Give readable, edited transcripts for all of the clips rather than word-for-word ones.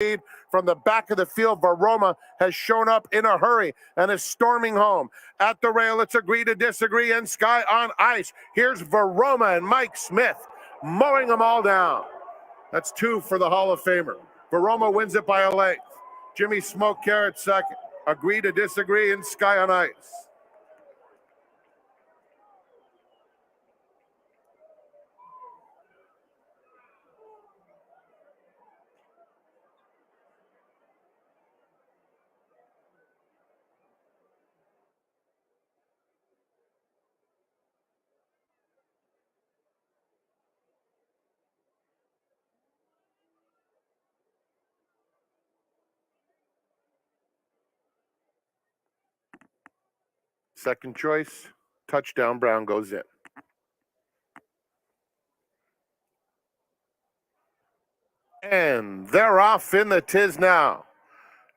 lead from the back of the field. Varoma has shown up in a hurry and is storming home. At the rail, it's agree to disagree and Sky on Ice. Here's Varoma and Mike Smith mowing them all down. That's 2 for the Hall of Famer. Varoma wins it by a length. Jimmy Smoke Carrot second. Agree to disagree and Sky on Ice. Second choice, touchdown, Brown goes in. And they're off in the tiz now.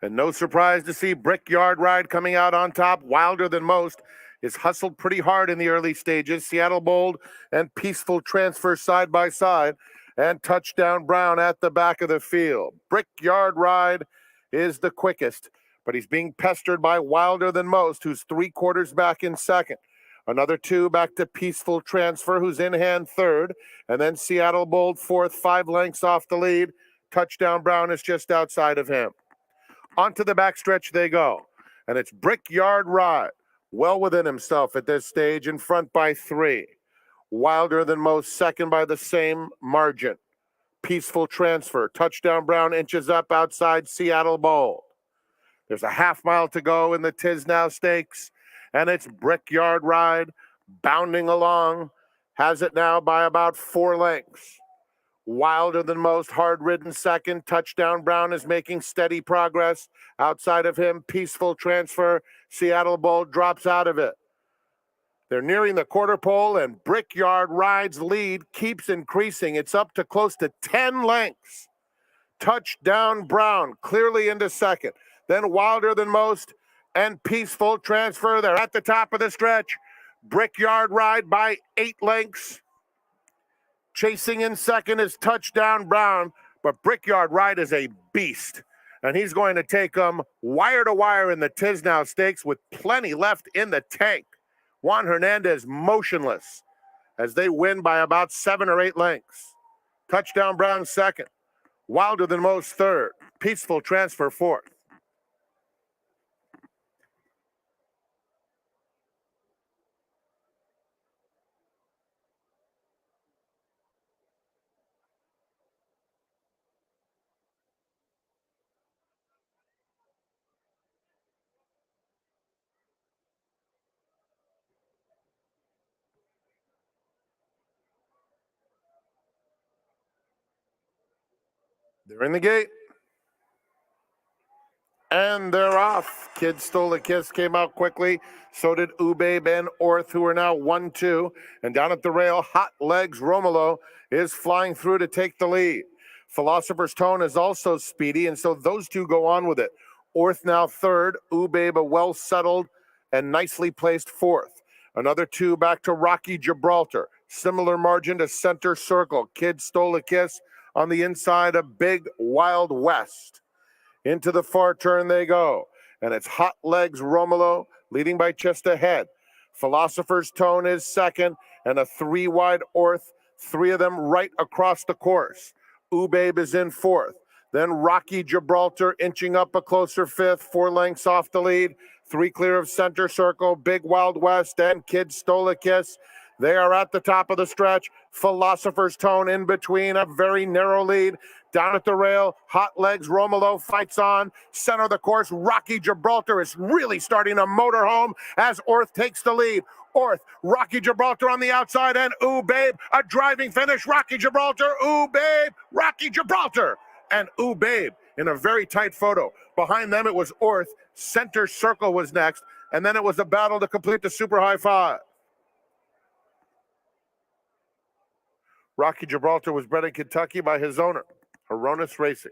And no surprise to see Brickyard Ride coming out on top. Wilder Than Most is hustled pretty hard in the early stages. Seattle Bold and Peaceful Transfer side by side. And Touchdown Brown at the back of the field. Brickyard Ride is the quickest, but he's being pestered by Wilder Than Most, who's 3/4 back in second. Another 2 back to Peaceful Transfer, who's in hand third. And then Seattle Bold fourth, 5 lengths off the lead. Touchdown Brown is just outside of him. Onto the backstretch they go. And it's Brickyard Ride, well within himself at this stage, in front by 3. Wilder Than Most second by the same margin. Peaceful Transfer. Touchdown Brown inches up outside Seattle Bold. There's a half mile to go in the Tiz Now Stakes, and it's Brickyard Ride bounding along. Has it now by about 4 lengths. Wilder Than Most, hard-ridden second. Touchdown Brown is making steady progress. Outside of him, Peaceful Transfer. Seattle Bold drops out of it. They're nearing the quarter pole, and Brickyard Ride's lead keeps increasing. It's up to close to 10 lengths. Touchdown Brown clearly into second. Then Wilder Than Most and Peaceful Transfer. They're at the top of the stretch. Brickyard Ride by 8 lengths. Chasing in second is Touchdown Brown, but Brickyard Ride is a beast, and he's going to take them wire to wire in the Tiz Now Stakes with plenty left in the tank. Juan Hernandez motionless as they win by about 7 or 8 lengths. Touchdown Brown second. Wilder Than Most third. Peaceful Transfer fourth. They're in the gate. And they're off. Kid Stole a Kiss came out quickly. So did Ubabe and Orth, who are now 1-2. And down at the rail, Hot Legs Romolo is flying through to take the lead. Philosopher's Tone is also speedy, and so those two go on with it. Orth now third. Ubabe a well-settled and nicely placed fourth. Another 2 back to Rocky Gibraltar. Similar margin to Center Circle. Kid Stole a Kiss on the inside of Big Wild West. Into the far turn they go, and it's Hot Legs Romolo leading by just ahead. Philosopher's Tone is second, and a 3-wide Orth, 3 of them right across the course. Ubabe is in fourth. Then Rocky Gibraltar inching up a closer fifth, 4 lengths off the lead. 3 clear of Center Circle, Big Wild West, and Kid Stole a Kiss. They are at the top of the stretch. Philosopher's Tone in between, a very narrow lead. Down at the rail, Hot Legs Romolo fights on. Center of the course, Rocky Gibraltar is really starting to motor home as Orth takes the lead. Orth, Rocky Gibraltar on the outside, and Ubabe, a driving finish. Rocky Gibraltar, Ubabe, Rocky Gibraltar, and Ubabe in a very tight photo. Behind them, it was Orth. Center Circle was next, and then it was a battle to complete the super high 5. Rocky Gibraltar was bred in Kentucky by his owner, Horonis Racing.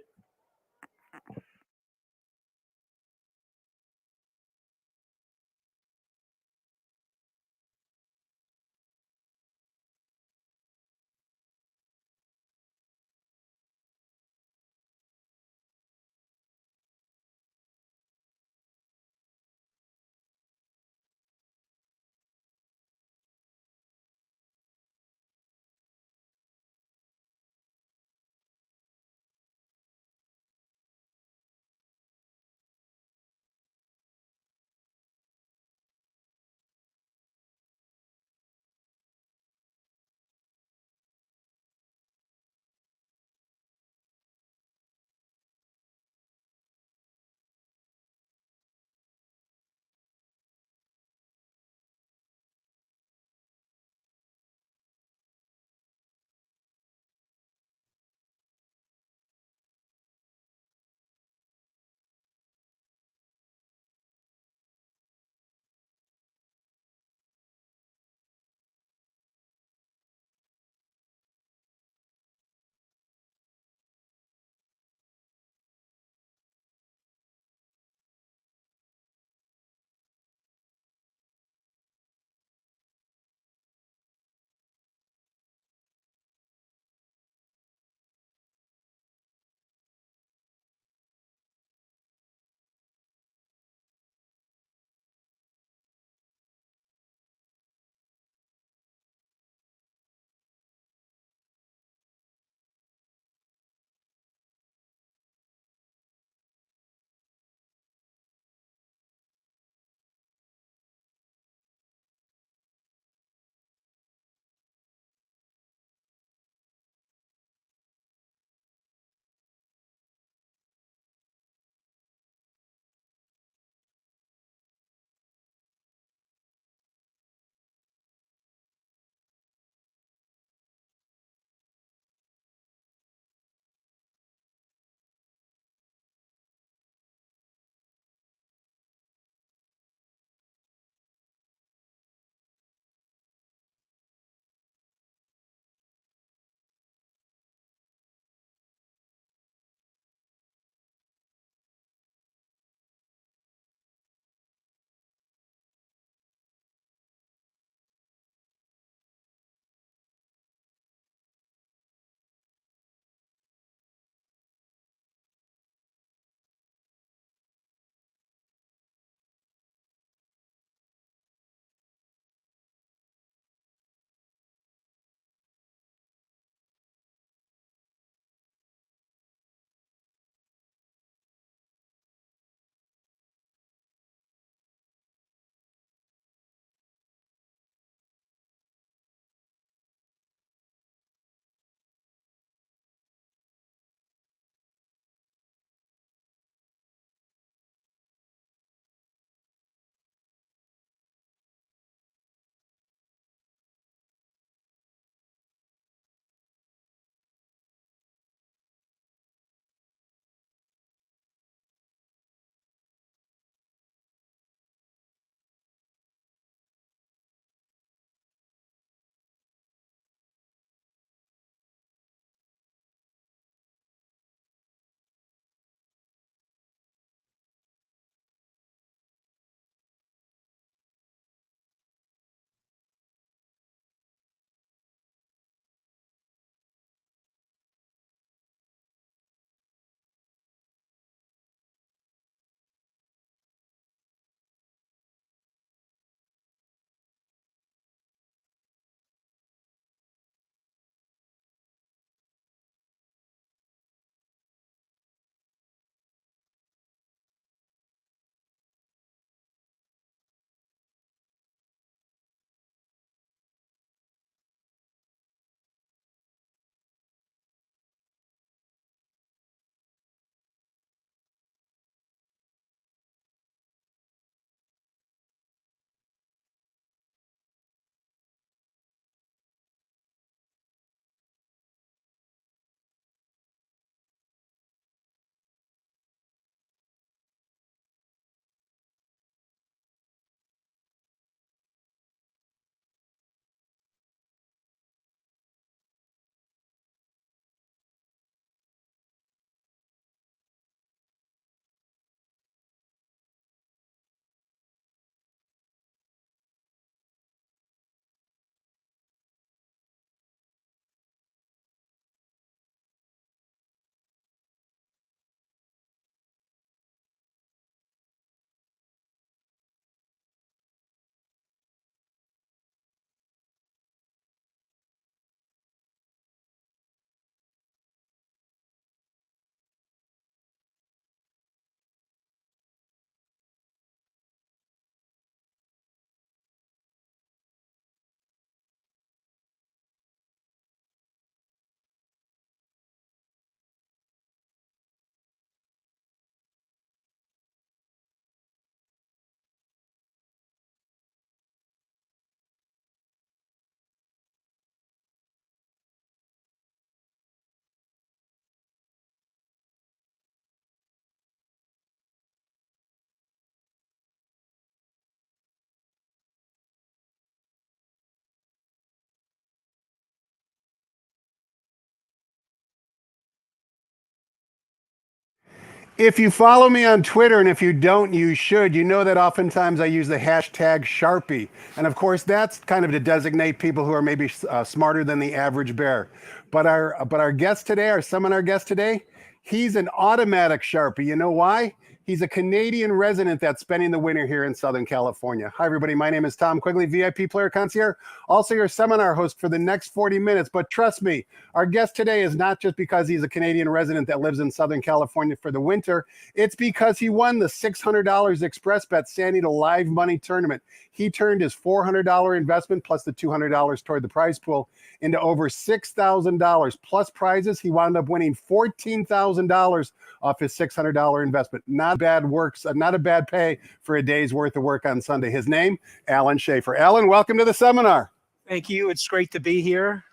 If you follow me on Twitter, and if you don't, you should, you know that oftentimes I use the hashtag Sharpie. And of course, that's kind of to designate people who are maybe smarter than the average bear. But our guest today, our seminar guest today, he's an automatic Sharpie. You know why? He's a Canadian resident that's spending the winter here in Southern California. Hi, everybody. My name is Tom Quigley, VIP Player Concierge, also your seminar host for the next 40 minutes. But trust me, our guest today is not just because he's a Canadian resident that lives in Southern California for the winter. It's because he won the $600 Express Bet San Anita Live Money Tournament. He turned his $400 investment plus the $200 toward the prize pool into over $6,000 plus prizes. He wound up winning $14,000 off his $600 investment. Not a bad pay for a day's worth of work on Sunday. His name, Allan Schaffer. Allan, welcome to the seminar. Thank you. It's great to be here.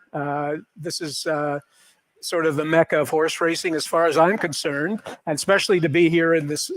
This is sort of the mecca of horse racing as far as I'm concerned, and especially to be here at this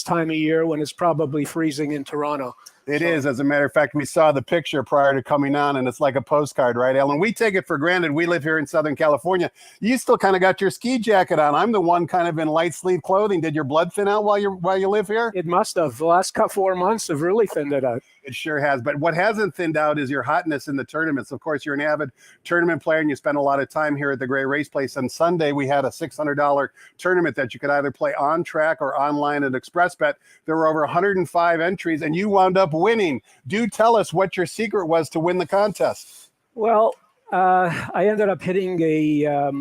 time of year when it's probably freezing in Toronto. It is. As a matter of fact, we saw the picture prior to coming on, and it's like a postcard, right, Allan? We take it for granted. We live here in Southern California. You still kind of got your ski jacket on. I'm the one kind of in light sleeve clothing. Did your blood thin out while you live here? It must have. The last 4 months have really thinned it out. It sure has. But what hasn't thinned out is your hotness in the tournaments. Of course, you're an avid tournament player, and you spend a lot of time here at the Gray Race Place. On Sunday, we had a $600 tournament that you could either play on track or online at Express Bet. There were over 105 entries, and you wound up winning. Do tell us what your secret was to win the contest. Well, I ended up hitting a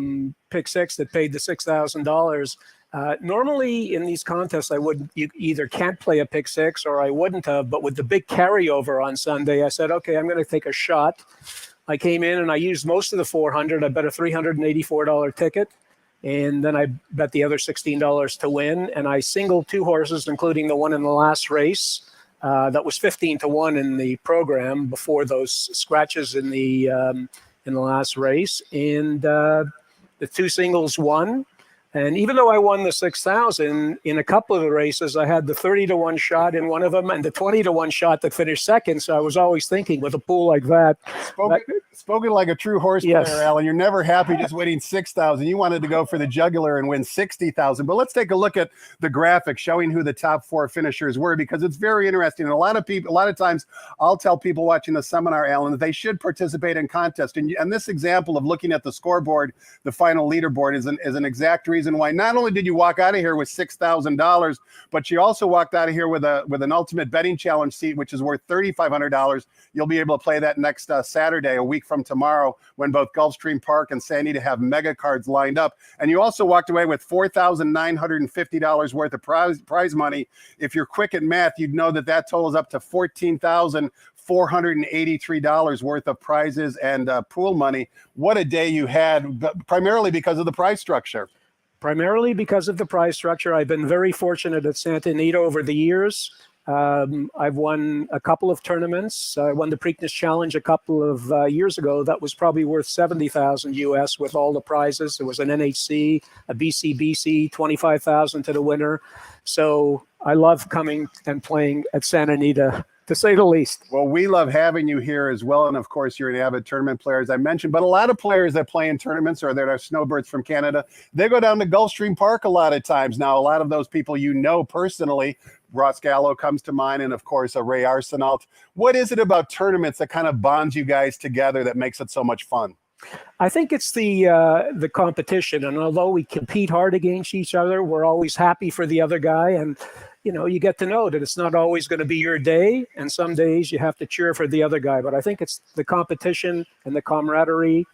pick six that paid the $6,000. Normally in these contests, you either can't play a pick six or I wouldn't have. But with the big carryover on Sunday, I said, okay, I'm going to take a shot. I came in and I used most of the 400. I bet a $384 ticket. And then I bet the other $16 to win. And I singled two horses, including the one in the last race. That was 15-1 in the program before those scratches in the last race. And the two singles won. And even though I won the 6,000 in a couple of the races, I had the 30-1 shot in one of them and the 20-1 shot that finished second. So I was always thinking with a pool like that. Spoken like a true horse Yes. player, Allan. You're never happy just winning 6,000. You wanted to go for the jugular and win 60,000. But let's take a look at the graphic showing who the top four finishers were, because it's very interesting. And a lot of times I'll tell people watching the seminar, Allan, that they should participate in contests. And this example of looking at the scoreboard, the final leaderboard, is an exact reason why not only did you walk out of here with $6,000, but you also walked out of here with an ultimate betting challenge seat, which is worth $3,500. You'll be able to play that next Saturday, a week from tomorrow, when both Gulfstream Park and San Anita have mega cards lined up. And you also walked away with $4,950 worth of prize money. If you're quick at math, you'd know that totals up to $14,483 worth of prizes and pool money. What a day you had, primarily because of the prize structure. Primarily because of the prize structure. I've been very fortunate at Santa Anita over the years. I've won a couple of tournaments. I won the Preakness Challenge a couple of years ago. That was probably worth $70,000 US with all the prizes. There was an NHC, a BCBC, $25,000 to the winner. So I love coming and playing at Santa Anita, to say the least. Well, we love having you here as well. And of course, you're an avid tournament player, as I mentioned. But a lot of players that play in tournaments, or that are snowbirds from Canada, they go down to Gulfstream Park a lot of times. Now, a lot of those people you know personally, Ross Gallo comes to mind, and of course, Ray Arsenault. What is it about tournaments that kind of bonds you guys together that makes it so much fun? I think it's the competition. And although we compete hard against each other, we're always happy for the other guy. And you get to know that it's not always going to be your day, and some days you have to cheer for the other guy. But I think it's the competition and the camaraderie,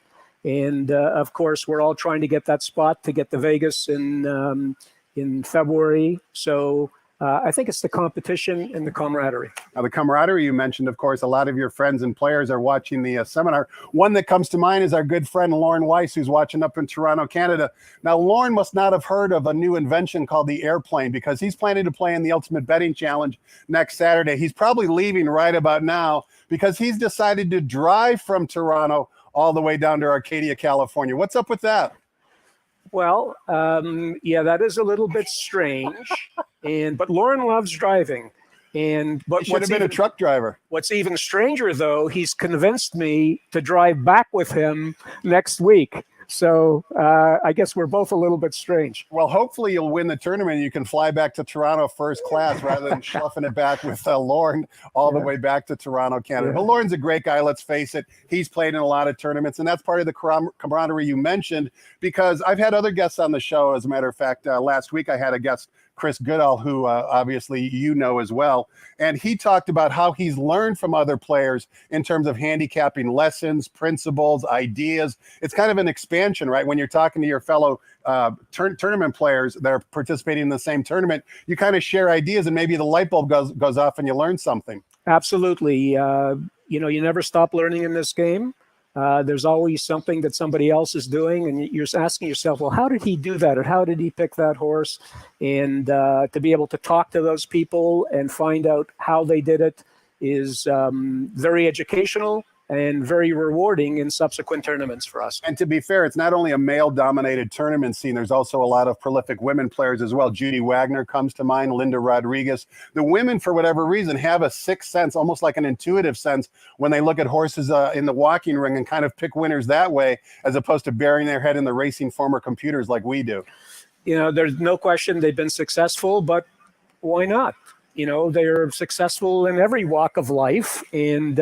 and of course, we're all trying to get that spot to get to Vegas in February. So I think it's the competition and the camaraderie. Now, the camaraderie you mentioned, of course, a lot of your friends and players are watching the seminar. One that comes to mind is our good friend Lauren Weiss, who's watching up in Toronto, Canada. Now, Lauren must not have heard of a new invention called the airplane, because he's planning to play in the Ultimate Betting Challenge next Saturday. He's probably leaving right about now because he's decided to drive from Toronto all the way down to Arcadia, California. What's up with that? Well, yeah, that is a little bit strange, but Lauren loves driving. But should have been a truck driver. What's even stranger, though, he's convinced me to drive back with him next week. So I guess we're both a little bit strange. Well, hopefully you'll win the tournament. You can fly back to Toronto first class rather than schluffing it back with Lorne all the way back to Toronto, Canada. But Lorne's a great guy, let's face it. He's played in a lot of tournaments, and that's part of the camaraderie you mentioned, because I've had other guests on the show. As a matter of fact, last week I had a guest, Chris Goodall, who obviously you know as well. And he talked about how he's learned from other players in terms of handicapping lessons, principles, ideas. It's kind of an expansion, right? When you're talking to your fellow tournament players that are participating in the same tournament, you kind of share ideas, and maybe the light bulb goes off and you learn something. Absolutely. You never stop learning in this game. There's always something that somebody else is doing, and you're asking yourself, well, how did he do that? Or how did he pick that horse? And to be able to talk to those people and find out how they did it is very educational and very rewarding in subsequent tournaments for us. And to be fair, it's not only a male-dominated tournament scene. There's also a lot of prolific women players as well. Judy Wagner comes to mind, Linda Rodriguez. The women, for whatever reason, have a sixth sense, almost like an intuitive sense, when they look at horses in the walking ring and kind of pick winners that way, as opposed to burying their head in the racing former computers like we do. There's no question they've been successful, but why not? They're successful in every walk of life, and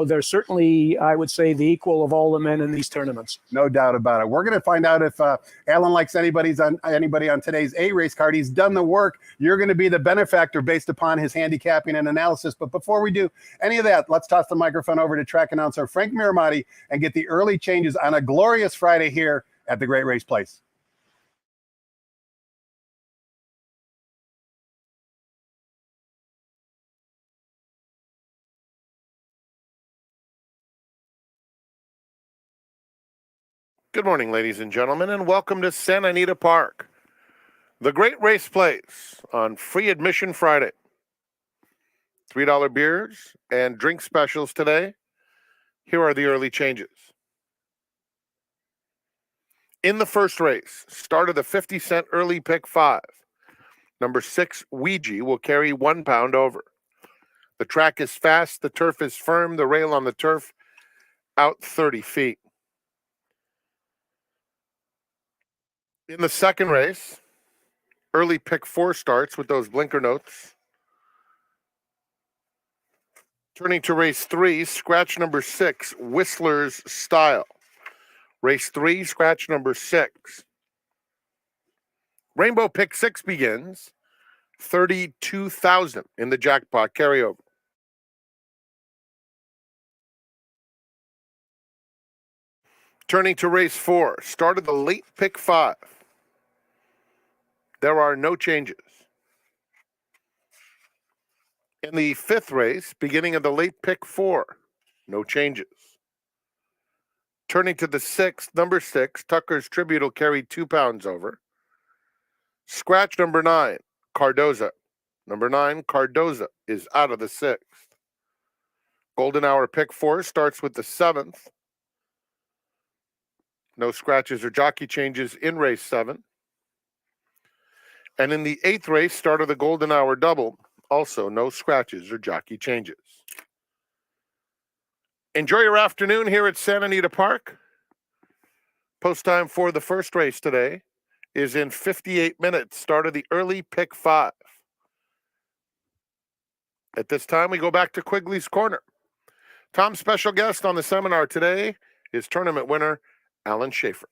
they're certainly, I would say, the equal of all the men in these tournaments. No doubt about it. We're going to find out if Allan likes anybody on today's A-race card. He's done the work. You're going to be the benefactor based upon his handicapping and analysis. But before we do any of that, let's toss the microphone over to track announcer Frank Miramati and get the early changes on a glorious Friday here at the Great Race Place. Good morning, ladies and gentlemen, and welcome to Santa Anita Park, the Great Race Place on Free Admission Friday. $3 beers and drink specials today. Here are the early changes. In the first race, start of the 50-cent early pick 5. Number 6, Ouija, will carry 1 pound over. The track is fast, the turf is firm, the rail on the turf out 30 feet. In the second race, early pick 4 starts with those blinker notes. Turning to race 3, scratch number 6, Whistler's Style. Race 3, scratch number 6. Rainbow pick 6 begins. 32,000 in the jackpot carryover. Turning to race 4, start of the late pick 5. There are no changes. In the 5th race, beginning of the late pick 4, no changes. Turning to the 6th, number 6, Tucker's Tribute will carry 2 pounds over. Scratch number 9, Cardoza. Number 9, Cardoza, is out of the 6th. Golden Hour pick 4 starts with the 7th. No scratches or jockey changes in race 7. And in the 8th race, start of the Golden Hour double, also no scratches or jockey changes. Enjoy your afternoon here at Santa Anita Park. Post time for the first race today is in 58 minutes, start of the early pick 5. At this time, we go back to Quigley's Corner. Tom's special guest on the seminar today is tournament winner Allan Schaffer.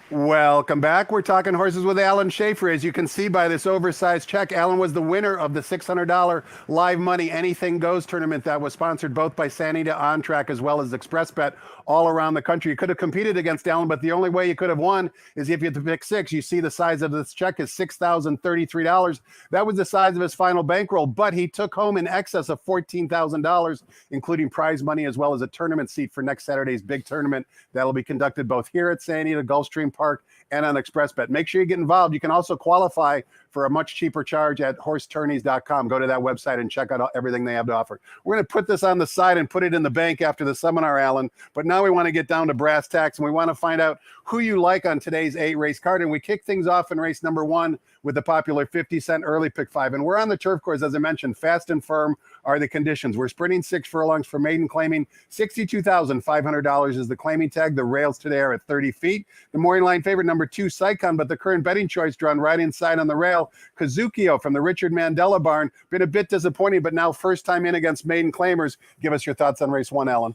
Welcome back. We're talking horses with Allan Schaffer. As you can see by this oversized check, Allan was the winner of the $600 live money Anything Goes tournament that was sponsored both by Sanita On Track as well as ExpressBet all around the country. You could have competed against Allan, but the only way you could have won is if you had to pick six. You see the size of this check is $6,033. That was the size of his final bankroll, but he took home in excess of $14,000, including prize money as well as a tournament seat for next Saturday's big tournament that'll be conducted both here at Sanita, Gulfstream Park, and on ExpressBet. Make sure you get involved. You can also qualify for a much cheaper charge at horsetourneys.com. Go to that website and check out everything they have to offer. We're going to put this on the side and put it in the bank after the seminar, Allan. But now we want to get down to brass tacks, and we want to find out who you like on today's 8-race card. And we kick things off in race number 1 with the popular 50-cent early pick 5. And we're on the turf course, as I mentioned. Fast and firm are the conditions. We're sprinting 6 furlongs for maiden claiming. $62,500 is the claiming tag. The rails today are at 30 feet. The morning line favorite, number 2, Sycon, but the current betting choice drawn right inside on the rail, Kazukio from the Richard Mandela barn. Been a bit disappointing, but now first time in against maiden claimers. Give us your thoughts on race 1, Allan.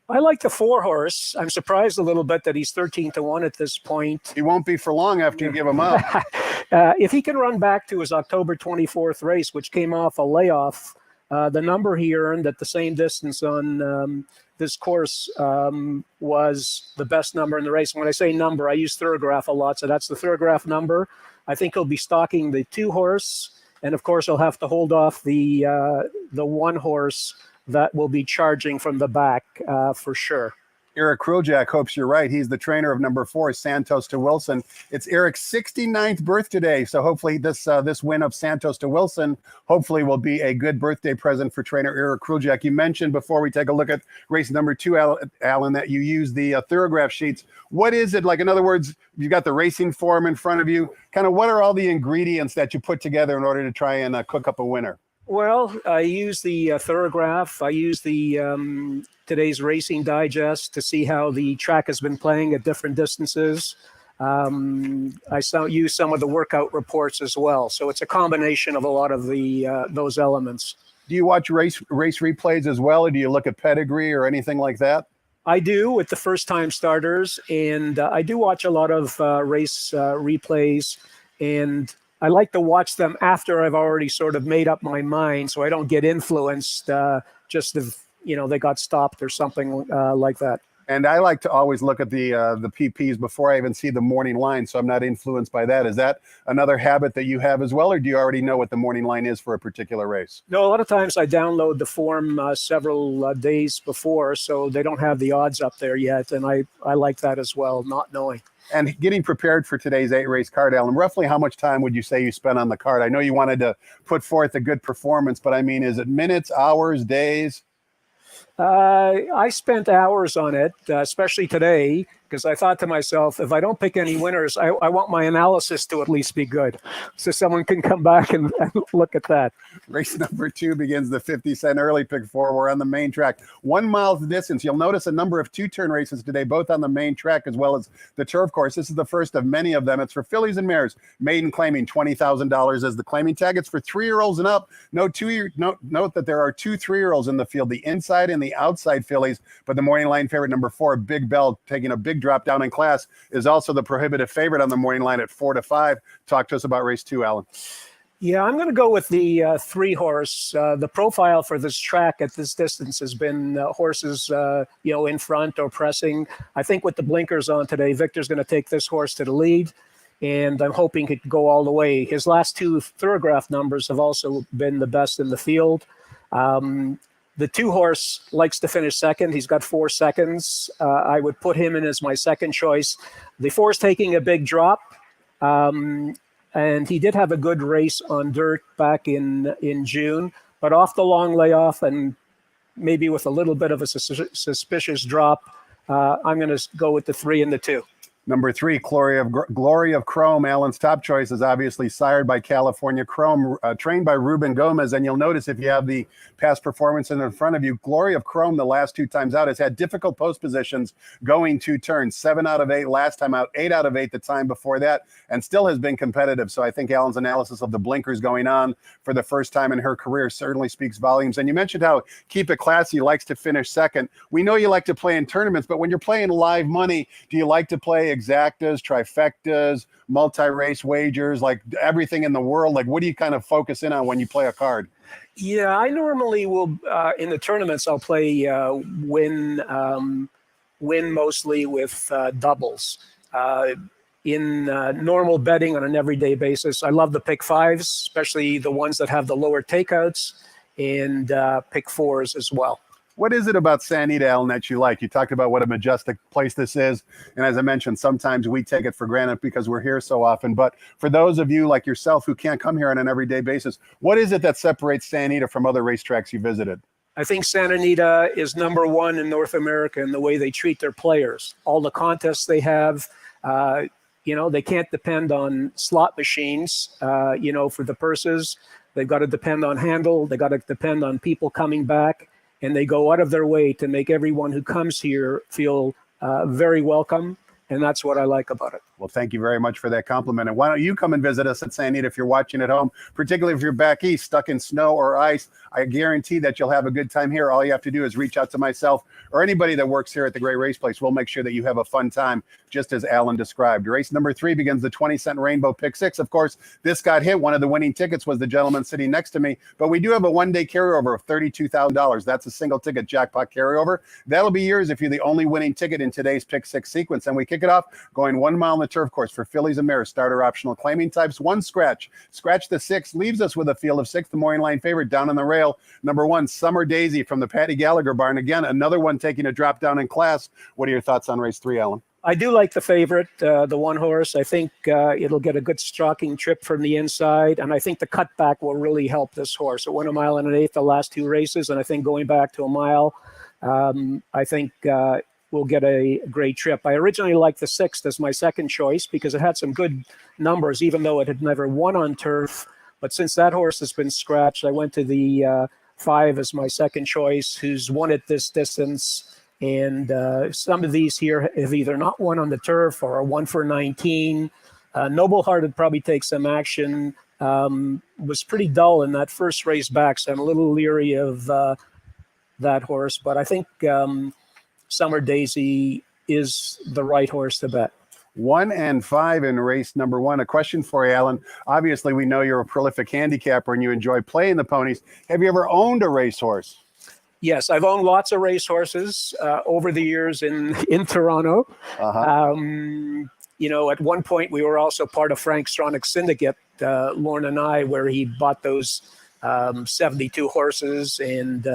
I like the 4-horse. I'm surprised a little bit that he's 13-1 at this point. He won't be for long after you give him up. If he can run back to his October 24th race, which came off a layoff, the number he earned at the same distance on this course was the best number in the race. And when I say number, I use Thorograph a lot, so that's the Thorograph number. I think he'll be stalking the 2-horse, and of course he'll have to hold off the 1-horse that will be charging from the back for sure. Eric Kruljak hopes you're right. He's the trainer of number 4, Santos to Wilson. It's Eric's 69th birthday today, so hopefully this win of Santos to Wilson hopefully will be a good birthday present for trainer Eric Kruljak. You mentioned before we take a look at race number 2, Allan, that you use the Thorograph sheets. What is it like? In other words, you've got the racing form in front of you. Kind of what are all the ingredients that you put together in order to try and cook up a winner? Well, I use the Thorograph. I use the today's Racing Digest to see how the track has been playing at different distances. I use some of the workout reports as well. So it's a combination of a lot of the those elements. Do you watch race replays as well, or do you look at pedigree or anything like that? I do with the first-time starters, and I do watch a lot of race replays, and I like to watch them after I've already sort of made up my mind, so I don't get influenced just if they got stopped or something like that. And I like to always look at the PPs before I even see the morning line, so I'm not influenced by that. Is that another habit that you have as well, or do you already know what the morning line is for a particular race? No, a lot of times I download the form several days before, so they don't have the odds up there yet, and I like that as well, not knowing. And getting prepared for today's 8-race card, Allan, roughly how much time would you say you spent on the card? I know you wanted to put forth a good performance, but I mean, is it minutes, hours, days? I spent hours on it, especially today, because I thought to myself, if I don't pick any winners, I want my analysis to at least be good, so someone can come back and look at that. Race number 2 begins the 50-cent early pick 4. We're on the main track. 1 mile distance. You'll notice a number of 2-turn races today, both on the main track as well as the turf course. This is the first of many of them. It's for fillies and mares. Maiden claiming $20,000 as the claiming tag. It's for 3-year-olds and up. Note that there are 2 3-year-olds in the field, the inside and the outside fillies, but the morning line favorite, number 4, Big Bell, taking a big drop down in class, is also the prohibitive favorite on the morning line at 4-5. Talk to us about race 2, Allan. Yeah, I'm going to go with the 3-horse. The profile for this track at this distance has been horses, in front or pressing. I think with the blinkers on today, Victor's going to take this horse to the lead, and I'm hoping he can go all the way. His last 2 Thorograph numbers have also been the best in the field. The 2-horse likes to finish second. He's got 4 seconds. I would put him in as my second choice. The 4's taking a big drop. And he did have a good race on dirt back in June, but off the long layoff and maybe with a little bit of a suspicious drop, I'm going to go with the 3 and the 2. Number 3, Glory of Chrome. Allan's top choice is obviously sired by California Chrome, trained by Ruben Gomez. And you'll notice if you have the past performance in front of you, Glory of Chrome the last 2 times out has had difficult post positions going 2 turns. 7 out of 8 last time out, 8 out of 8 the time before that, and still has been competitive. So I think Allan's analysis of the blinkers going on for the first time in her career certainly speaks volumes. And you mentioned how Keep It Classy likes to finish second. We know you like to play in tournaments, but when you're playing live money, do you like to play exactas, trifectas, multi-race wagers, like everything in the world? Like, what do you kind of focus in on when you play a card? Yeah, I normally will in the tournaments. I'll play win mostly with doubles. In normal betting on an everyday basis, I love the pick fives, especially the ones that have the lower takeouts, and pick fours as well. What is it about Santa Anita, Allan, that you like? You talked about what a majestic place this is. And as I mentioned, sometimes we take it for granted because we're here so often. But for those of you like yourself who can't come here on an everyday basis, what is it that separates Santa Anita from other racetracks you visited? I think Santa Anita is number one in North America in the way they treat their players. All the contests they have, they can't depend on slot machines, for the purses. They've got to depend on handle. They got to depend on people coming back. And they go out of their way to make everyone who comes here feel very welcome. And that's what I like about it. Well, thank you very much for that compliment. And why don't you come and visit us at Santa Anita if you're watching at home, particularly if you're back east, stuck in snow or ice. I guarantee that you'll have a good time here. All you have to do is reach out to myself or anybody that works here at the Great Race Place. We'll make sure that you have a fun time, just as Allan described. Race number 3 begins the 20-cent Rainbow Pick 6. Of course, this got hit. One of the winning tickets was the gentleman sitting next to me. But we do have a one-day carryover of $32,000. That's a single ticket jackpot carryover. That'll be yours if you're the only winning ticket in today's Pick 6 sequence. And we kick it off going 1 mile on the turf course for fillies and mares, starter optional claiming types. 1 scratch. Scratch the 6 leaves us with a field of 6. The morning line favorite down on the rail. Number 1, Summer Daisy from the Patty Gallagher barn. Again, another one taking a drop down in class. What are your thoughts on race 3, Allan? I do like the favorite, the one horse. I think it'll get a good stalking trip from the inside, and I think the cutback will really help this horse. It went 1 1/8 miles the last 2 races, and I think going back to a mile, I think we'll get a great trip. I originally liked the 6th as my second choice because it had some good numbers, even though it had never won on turf. But since that horse has been scratched, I went to the 5 as my second choice, who's won at this distance. And some of these here have either not won on the turf or are 1 for 19. Noble Heart would probably take some action. Was pretty dull in that first race back, so I'm a little leery of that horse. But I think Summer Daisy is the right horse to bet. 1 and 5 in race number 1. A question for you, Allan. Obviously, we know you're a prolific handicapper and you enjoy playing the ponies. Have you ever owned a racehorse? Yes, I've owned lots of racehorses over the years in Toronto. At one point, we were also part of Frank Stronach's syndicate, Lorne and I, where he bought those 72 horses. And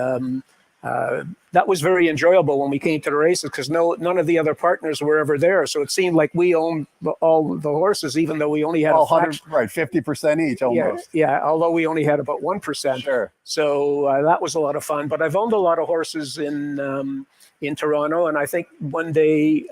that was very enjoyable when we came to the races because none of the other partners were ever there. So it seemed like we owned all the horses, even though we only had 50% each almost. Yeah, although we only had about 1%. Sure. So that was a lot of fun. But I've owned a lot of horses in Toronto, and I think one day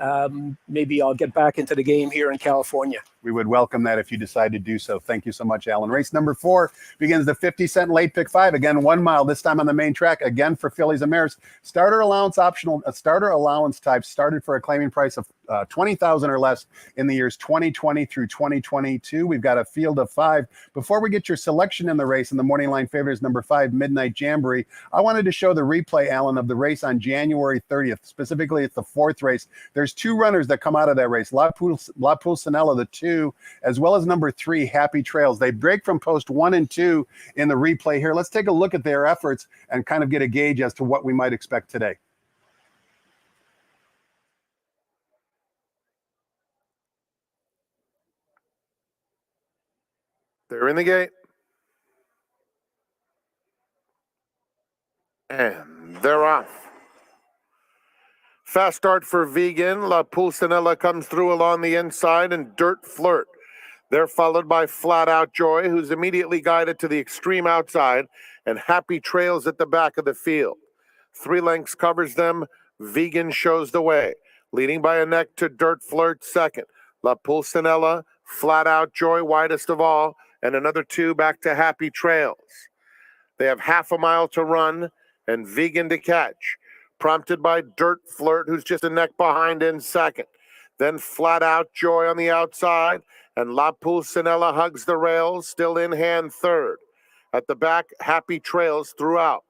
maybe I'll get back into the game here in California. We would welcome that if you decide to do so. Thank you so much, Allan. Race number 4 begins the 50-cent late pick 5. Again, 1 mile, this time on the main track. Again, for fillies and mares. Starter allowance optional. Starter allowance type started for a claiming price of $20,000 or less in the years 2020 through 2022. We've got a field of 5. Before we get your selection in the race, and the morning line favorite is number 5, Midnight Jamboree, I wanted to show the replay, Allan, of the race on January 30th. Specifically, it's the 4th race. There's 2 runners that come out of that race. La Pulcinella, the 2, as well as number 3, Happy Trails. They break from post 1 and 2 in the replay here. Let's take a look at their efforts and kind of get a gauge as to what we might expect today. They're in the gate. And they're off. Fast start for Vegan. La Pulcinella comes through along the inside, and Dirt Flirt. They're followed by Flat Out Joy, who's immediately guided to the extreme outside, and Happy Trails at the back of the field. 3 lengths covers them. Vegan shows the way, leading by a neck to Dirt Flirt second. La Pulcinella, Flat Out Joy widest of all, and another 2 back to Happy Trails. They have half a mile to run and Vegan to catch, prompted by Dirt Flirt, who's just a neck behind in second. Then Flat Out Joy on the outside, and La Pulcinella hugs the rails, still in hand third. At the back, Happy Trails throughout.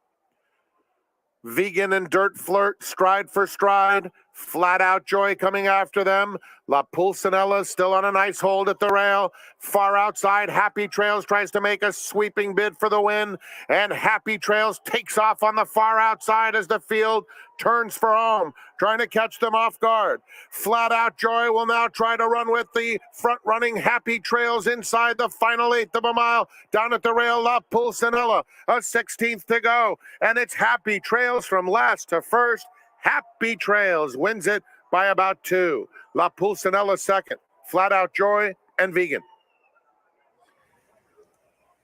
Vegan and Dirt Flirt stride for stride. Flat Out Joy coming after them. La Pulcinella still on a nice hold at the rail. Far outside, Happy Trails tries to make a sweeping bid for the win. And Happy Trails takes off on the far outside as the field turns for home, trying to catch them off guard. Flat Out Joy will now try to run with the front-running Happy Trails inside the final eighth of a mile. Down at the rail, La Pulcinella, a 16th to go. And it's Happy Trails from last to first. Happy Trails wins it by about 2. La Pulcinella second. Flat Out Joy and Vegan.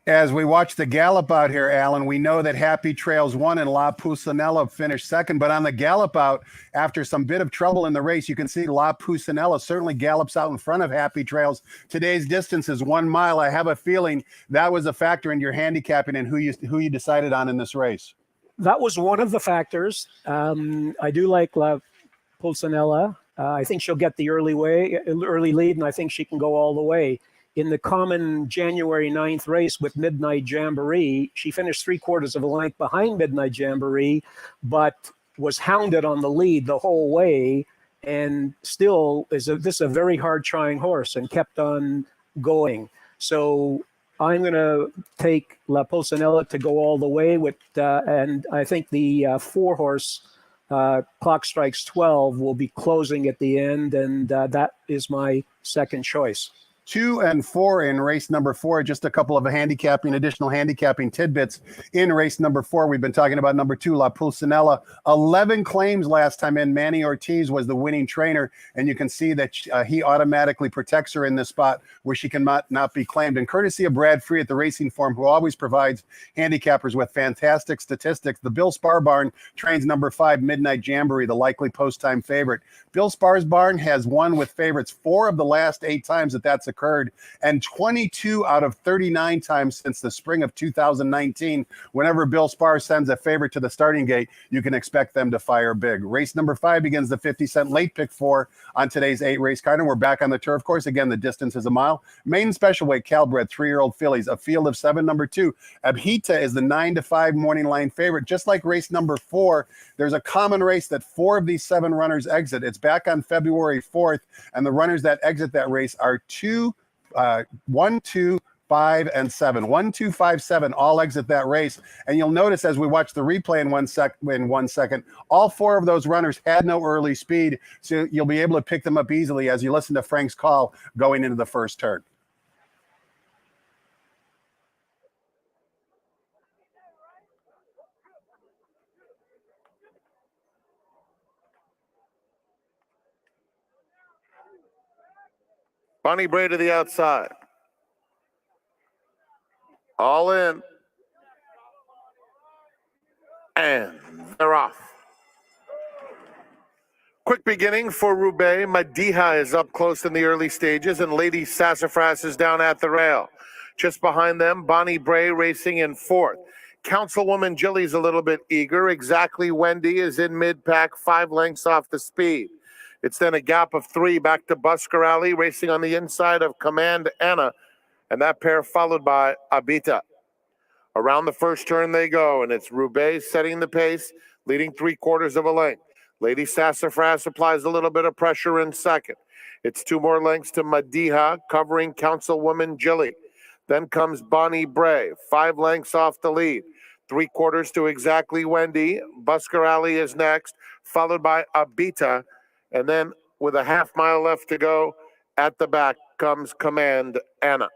As we watch the gallop out here, Allan, we know that Happy Trails won and La Pulcinella finished second. But on the gallop out, after some bit of trouble in the race, you can see La Pulcinella certainly gallops out in front of Happy Trails. Today's distance is 1 mile. I have a feeling that was a factor in your handicapping and who you decided on in this race. That was one of the factors. I do like La Pulcinella. I think she'll get the early lead, and I think she can go all the way. In the common January 9th race with Midnight Jamboree, she finished 3/4 of a length behind Midnight Jamboree, but was hounded on the lead the whole way, and still this is a very hard trying horse and kept on going. So I'm going to take La Pulcinella to go all the way with, and I think the 4-horse Clock Strikes 12 will be closing at the end, and that is my second choice. 2 and 4 in race number 4. Just a couple of additional handicapping tidbits in race number 4. We've been talking about number 2, La Pulcinella. 11 claims last time in. Manny Ortiz was the winning trainer, and you can see that he automatically protects her in this spot where she can not be claimed. And courtesy of Brad Free at the Racing Form, who always provides handicappers with fantastic statistics, the Bill Spar Barn trains number 5, Midnight Jamboree, the likely post-time favorite. Bill Spar's barn has won with favorites 4 of the last 8 times that's occurred, and 22 out of 39 times since the spring of 2019. Whenever Bill Spar sends a favorite to the starting gate, you can expect them to fire big. Race number 5 begins the 50-cent late pick 4 on today's 8-race card, and we're back on the turf course. Again, the distance is a mile. Main special weight, Calbred, 3-year-old fillies, a field of 7, number 2. Abhita is the 9-5 morning line favorite. Just like race number 4, there's a common race that 4 of these 7 runners exit. It's back on February 4th, and the runners that exit that race are 1, 2, 5, and 7. 1, 2, 5, 7 all exit that race. And you'll notice as we watch the replay in 1 second, all 4 of those runners had no early speed. So you'll be able to pick them up easily as you listen to Frank's call going into the first turn. Bonnie Bray to the outside. All in. And they're off. Quick beginning for Roubaix. Madiha is up close in the early stages, and Lady Sassafras is down at the rail. Just behind them, Bonnie Bray racing in 4th. Councilwoman Jilly's a little bit eager. Exactly Wendy is in mid-pack, 5 lengths off the speed. It's then a gap of 3 back to Busker Alley, racing on the inside of Command Anna, and that pair followed by Abita. Around the first turn they go, and it's Roubaix setting the pace, leading 3/4 of a length. Lady Sassafras applies a little bit of pressure in second. It's 2 more lengths to Madiha, covering Councilwoman Jilly. Then comes Bonnie Bray, 5 lengths off the lead. 3/4 to Exactly Wendy. Busker Alley is next, followed by Abita. And then with a half mile left to go, at the back comes Command Anna.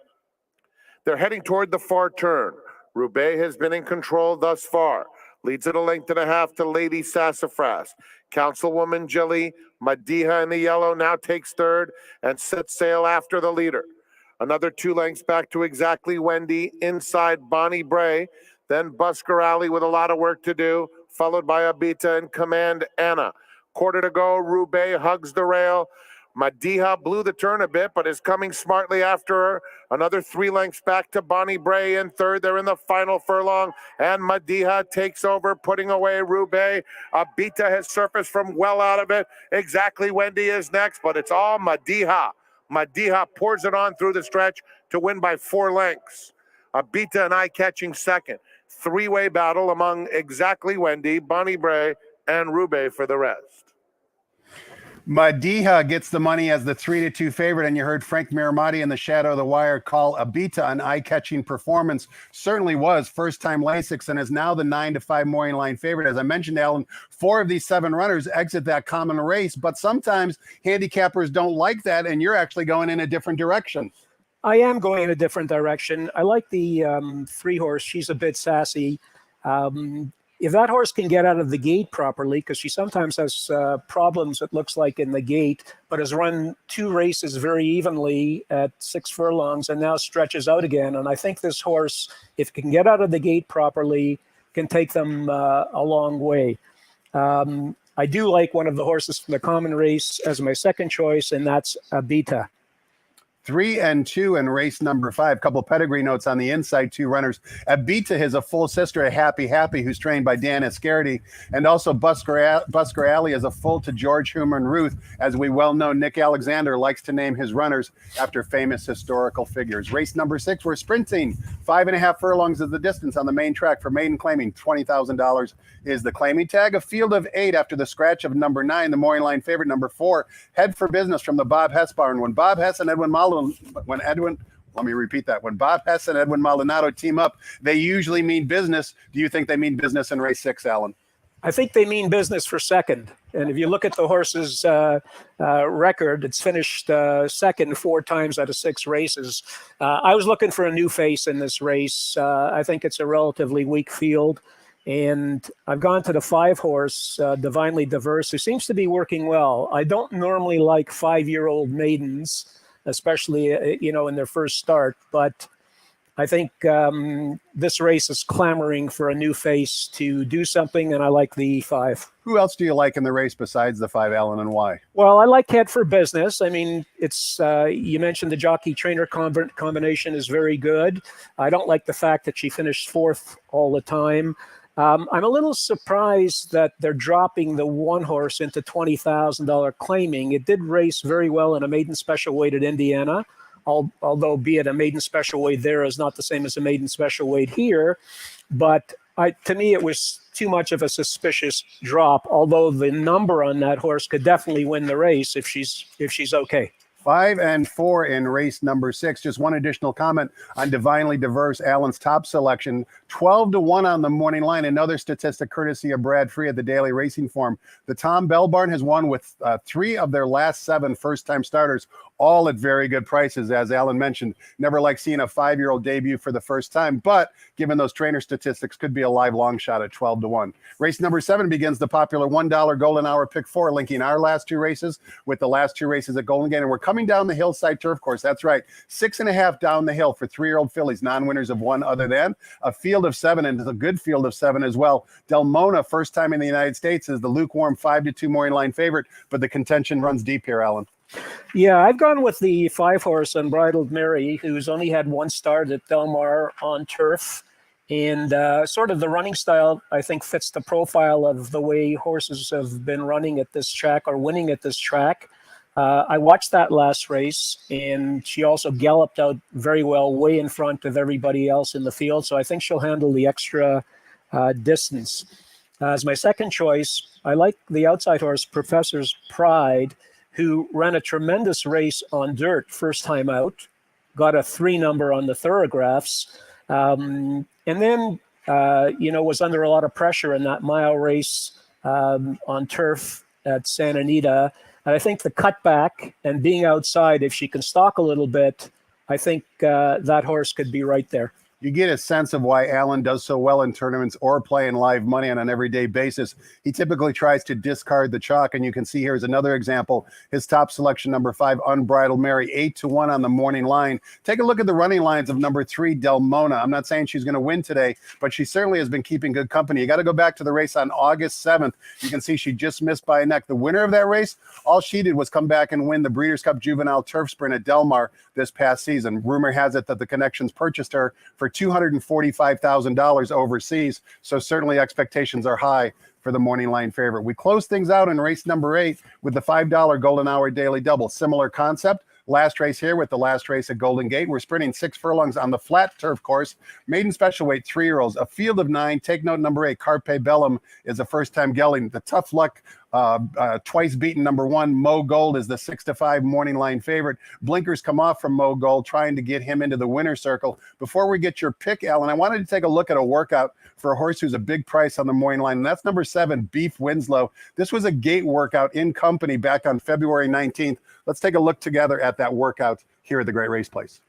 They're heading toward the far turn. Roubaix has been in control thus far. Leads at a length and a half to Lady Sassafras. Councilwoman Jilly, Madiha in the yellow, now takes third and sets sail after the leader. Another 2 lengths back to Exactly Wendy, inside Bonnie Bray. Then Busker Alley with a lot of work to do, followed by Abita and Command Anna. 1/4 to go, Roubaix hugs the rail. Madiha blew the turn a bit, but is coming smartly after her. Another 3 lengths back to Bonnie Bray in third. They're in the final furlong, and Madiha takes over, putting away Roubaix. Abita has surfaced from well out of it. Exactly Wendy is next, but it's all Madiha. Madiha pours it on through the stretch to win by 4 lengths. Abita and I catching second. 3-way battle among Exactly Wendy, Bonnie Bray, and Roubaix for the rest. Madiha gets the money as the 3-2 favorite, and you heard Frank Miramati in the Shadow of the Wire call Abita an eye-catching performance. Certainly was first-time Lasix and is now the 9-5 morning line favorite. As I mentioned, Allan, 4 of these 7 runners exit that common race, but sometimes handicappers don't like that, and you're actually going in a different direction. I am going in a different direction. I like the 3 horse. She's a bit sassy. If that horse can get out of the gate properly, because she sometimes has problems, it looks like, in the gate, but has run 2 races very evenly at 6 furlongs and now stretches out again. And I think this horse, if it can get out of the gate properly, can take them a long way. I do like one of the horses from the common race as my second choice, and that's Abita. 3 and 2 in race number 5. Couple pedigree notes on the inside 2 runners. Abita is a full sister of Happy Happy, who's trained by Dan Iscardi, and also Busker Alley is a full to George Human Ruth. As we well know, Nick Alexander likes to name his runners after famous historical figures. Race number 6, we're sprinting. 5.5 furlongs is the distance on the main track for maiden claiming. $20,000 is the claiming tag. A field of 8 after the scratch of number 9, the morning line favorite, number 4. Head for Business from the Bob Hess barn. When Bob Hess and Edwin When Bob Hess and Edwin Maldonado team up, they usually mean business. Do you think they mean business in race 6, Allan? I think they mean business for second. And if you look at the horse's record, it's finished second 4 times out of 6 races. I was looking for a new face in this race. I think it's a relatively weak field. And I've gone to the 5 horse, Divinely Diverse, who seems to be working well. I don't normally like 5-year-old maidens, especially, in their first start. But I think this race is clamoring for a new face to do something, and I like the 5. Who else do you like in the race besides the 5, Allan, and why? Well, I like Head for Business. I mean, it's you mentioned the jockey-trainer combination is very good. I don't like the fact that she finished 4th all the time. I'm a little surprised that they're dropping the 1 horse into $20,000 claiming. It did race very well in a maiden special weight at Indiana, although be it a maiden special weight there is not the same as a maiden special weight here. But to me, it was too much of a suspicious drop, although the number on that horse could definitely win the race if she's okay. 5 and 4 in race number 6. Just one additional comment on Divinely Diverse, Allan's top selection. 12-1 on the morning line. Another statistic courtesy of Brad Free at the Daily Racing Form. The Tom Bell Barn has won with 3 of their last 7 first-time starters, all at very good prices. As Allan mentioned, never like seeing a 5-year-old debut for the first time, but given those trainer statistics, could be a live long shot at 12-1. Race number 7 begins the popular $1 Golden Hour Pick 4, linking our last 2 races with the last 2 races at Golden Gate. And we're coming down the hillside turf course. That's right. 6.5 down the hill for 3-year-old fillies, non-winners of 1 other than. A field of 7, and it's a good field of 7 as well. Del Mona, first time in the United States, is the lukewarm 5-2 morning line favorite, but the contention runs deep here, Allan. Yeah, I've gone with the 5 horse Unbridled Mary, who's only had 1 start at Del Mar on turf. And sort of the running style, I think, fits the profile of the way horses have been running at this track or winning at this track. I watched that last race, and she also galloped out very well, way in front of everybody else in the field. So I think she'll handle the extra distance. As my second choice, I like the outside horse, Professor's Pride, who ran a tremendous race on dirt first time out, got a 3 number on the thoroughgraphs, and then, was under a lot of pressure in that mile race on turf at Santa Anita. And I think the cutback and being outside, if she can stalk a little bit, I think that horse could be right there. You get a sense of why Allan does so well in tournaments or playing live money on an everyday basis. He typically tries to discard the chalk, and you can see here is another example. His top selection, number 5, Unbridled Mary, 8-1 on the morning line. Take a look at the running lines of number 3, Del Mona. I'm not saying she's going to win today, but she certainly has been keeping good company. You got to go back to the race on August 7th. You can see she just missed by a neck. The winner of that race, all she did was come back and win the Breeders' Cup Juvenile Turf Sprint at Del Mar this past season. Rumor has it that the Connections purchased her for $245,000 overseas, so certainly expectations are high for the morning line favorite. We close things out in race number 8 with the $5 Golden Hour Daily Double. Similar concept, last race here with the last race at Golden Gate. We're sprinting 6 furlongs on the flat turf course. Maiden special weight 3-year-olds, a field of 9. Take note, number 8, Carpe Bellum is a first-time gelding. The Tough Luck twice beaten number 1, Mo Gold, is the 6-5 morning line favorite. Blinkers come off from Mo Gold, trying to get him into the winner's circle. Before we get your pick, Allan, I wanted to take a look at a workout for a horse who's a big price on the morning line, and that's number 7, Beef Winslow. This was a gate workout in company back on February 19th. Let's take a look together at that workout here at the Great Race Place.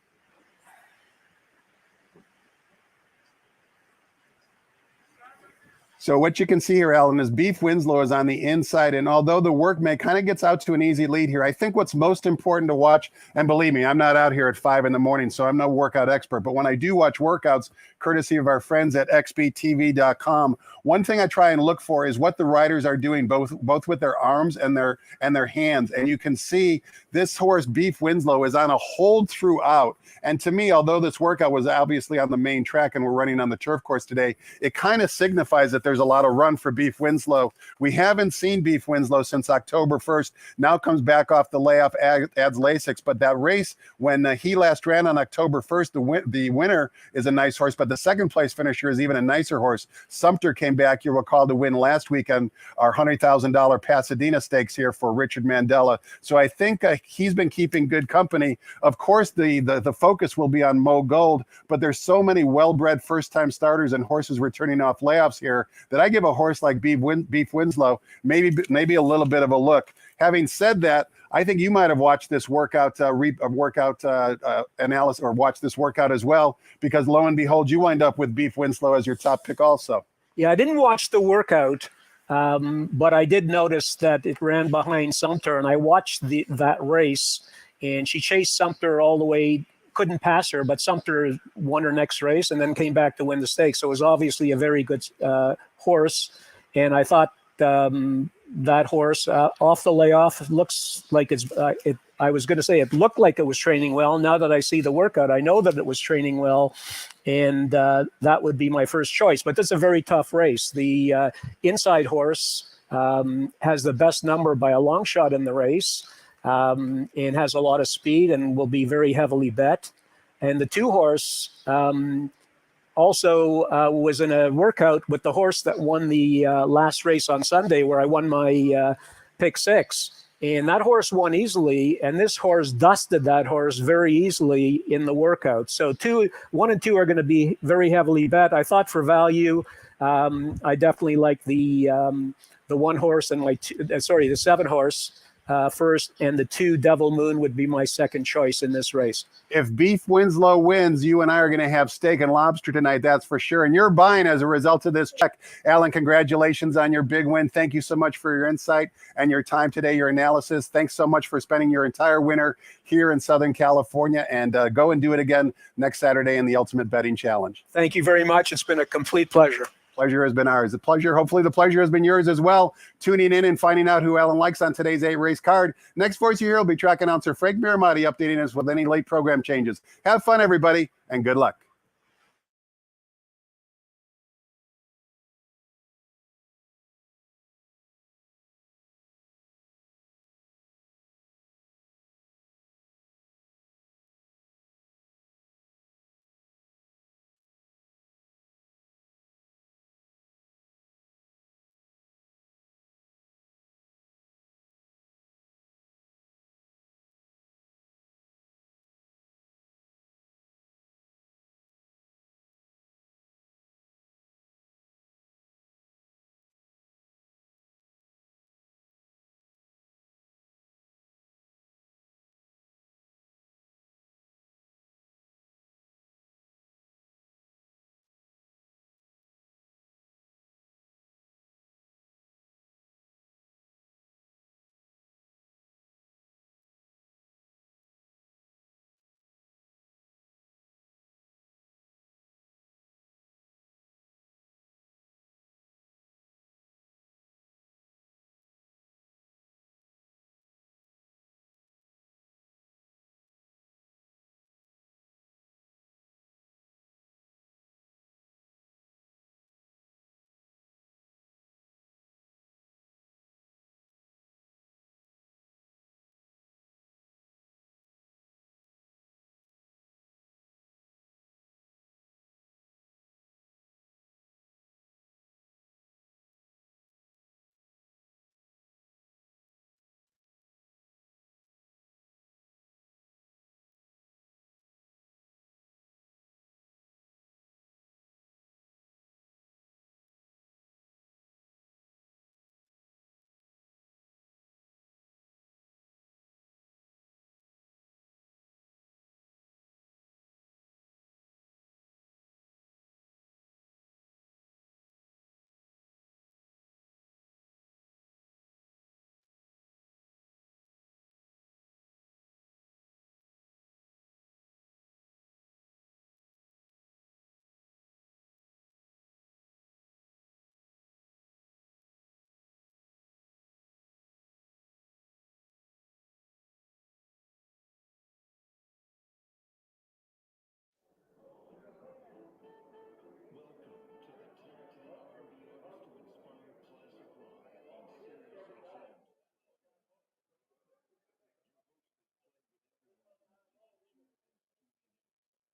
So what you can see here, Allan, is Beef Winslow is on the inside, and although the workmate kind of gets out to an easy lead here, I think what's most important to watch, and believe me, I'm not out here at 5 in the morning, so I'm no workout expert, but when I do watch workouts, courtesy of our friends at xbtv.com, one thing I try and look for is what the riders are doing, both with their arms and their hands. And you can see this horse, Beef Winslow, is on a hold throughout. And to me, although this workout was obviously on the main track and we're running on the turf course today, it kind of signifies that there's a lot of run for Beef Winslow. We haven't seen Beef Winslow since October 1st. Now comes back off the layoff, adds Lasix. But that race, when he last ran on October 1st, the winner is a nice horse, but the second place finisher is even a nicer horse. Sumter came back, you'll recall, to win last week on our $100,000 Pasadena Stakes here for Richard Mandela. So I think he's been keeping good company. Of course, the focus will be on Mo Gold, but there's so many well-bred first-time starters and horses returning off layoffs here that I give a horse like Beef Winslow maybe a little bit of a look. Having said that, I think you might have watched this workout analysis, or watched this workout as well, because lo and behold, you wind up with Beef Winslow as your top pick also. Yeah, I didn't watch the workout, but I did notice that it ran behind Sumter, and I watched that race, and she chased Sumter all the way, couldn't pass her, but Sumter won her next race and then came back to win the stakes. So it was obviously a very good horse, and I thought that horse off the layoff looks like I was going to say it looked like it was training well. Now that I see the workout, I know that it was training well, and that would be my first choice. But this is a very tough race. The inside horse has the best number by a long shot in the race, and has a lot of speed and will be very heavily bet. And the 2 horse also was in a workout with the horse that won the last race on Sunday, where I won my pick 6. And that horse won easily, and this horse dusted that horse very easily in the workout. So 1 and 2 are going to be very heavily bet. I thought for value, I definitely like the 1 horse and the 7 horse first, and the 2 Devil Moon would be my second choice in this race. If Beef Winslow wins, you and I are going to have steak and lobster tonight, that's for sure. And you're buying as a result of this check. Allan, congratulations on your big win. Thank you so much for your insight and your time today, your analysis. Thanks so much for spending your entire winter here in Southern California, and go and do it again next Saturday in the Ultimate Betting Challenge. Thank you very much. It's been a complete pleasure. Pleasure has been ours. The pleasure, hopefully the pleasure has been yours as well, tuning in and finding out who Allan likes on today's 8-race card. Next voice you hear will be track announcer Frank Miramati, updating us with any late program changes. Have fun, everybody, and good luck.